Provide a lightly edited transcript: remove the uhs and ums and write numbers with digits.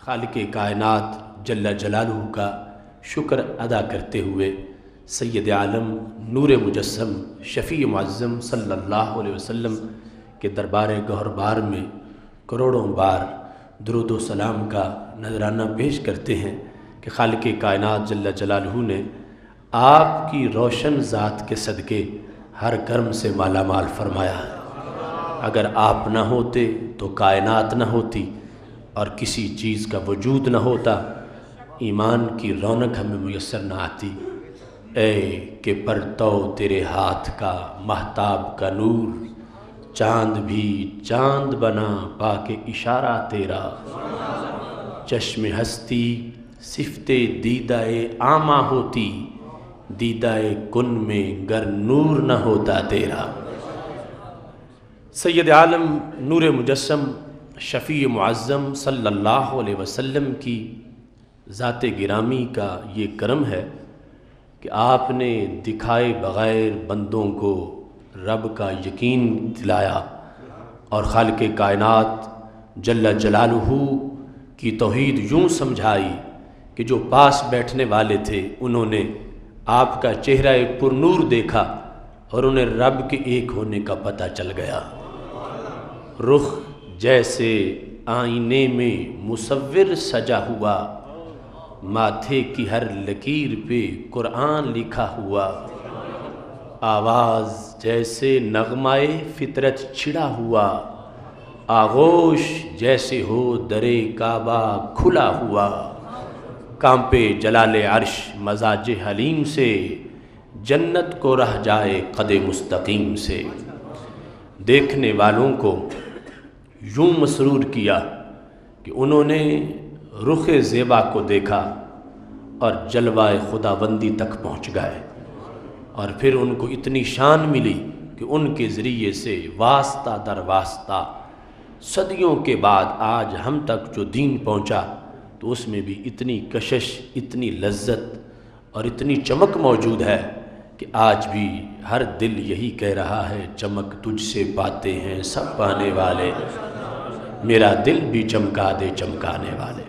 خالق کائنات جل جلالہ کا شکر ادا کرتے ہوئے سید عالم نور مجسم شفیع معظم صلی اللہ علیہ وسلم کے دربار گہر بار میں کروڑوں بار درود و سلام کا نذرانہ پیش کرتے ہیں کہ خالق کائنات جل جلالہ نے آپ کی روشن ذات کے صدقے ہر کرم سے مالا مال فرمایا ہے۔ اگر آپ نہ ہوتے تو کائنات نہ ہوتی اور کسی چیز کا وجود نہ ہوتا، ایمان کی رونق ہمیں میسر نہ آتی۔ اے کہ پرتو تیرے ہاتھ کا مہتاب کا نور، چاند بھی چاند بنا پا کے اشارہ تیرا، چشم ہستی صفت دیدہ عامہ ہوتی، دیدہ کن میں گر نور نہ ہوتا تیرا۔ سید عالم نور مجسم شفیع معظم صلی اللہ علیہ وسلم کی ذات گرامی کا یہ کرم ہے کہ آپ نے دکھائے بغیر بندوں کو رب کا یقین دلایا اور خالق کائنات جل جلالہ کی توحید یوں سمجھائی کہ جو پاس بیٹھنے والے تھے انہوں نے آپ کا چہرہ پر نور دیکھا اور انہیں رب کے ایک ہونے کا پتہ چل گیا۔ رخ جیسے آئینے میں مصور سجا ہوا، ماتھے کی ہر لکیر پہ قرآن لکھا ہوا، آواز جیسے نغمہ فطرت چھڑا ہوا، آغوش جیسے ہو در کعبہ کھلا ہوا، کانپے جلال عرش مزاج حلیم سے، جنت کو رہ جائے قد مستقیم سے۔ دیکھنے والوں کو یوں مسرور کیا کہ انہوں نے رخ زیبا کو دیکھا اور جلوہ خداوندی تک پہنچ گئے، اور پھر ان کو اتنی شان ملی کہ ان کے ذریعے سے واسطہ در واسطہ صدیوں کے بعد آج ہم تک جو دین پہنچا تو اس میں بھی اتنی کشش، اتنی لذت اور اتنی چمک موجود ہے کہ آج بھی ہر دل یہی کہہ رہا ہے چمک تجھ سے پاتے ہیں سب پانے والے، میرا دل بھی چمکا دے چمکانے والے۔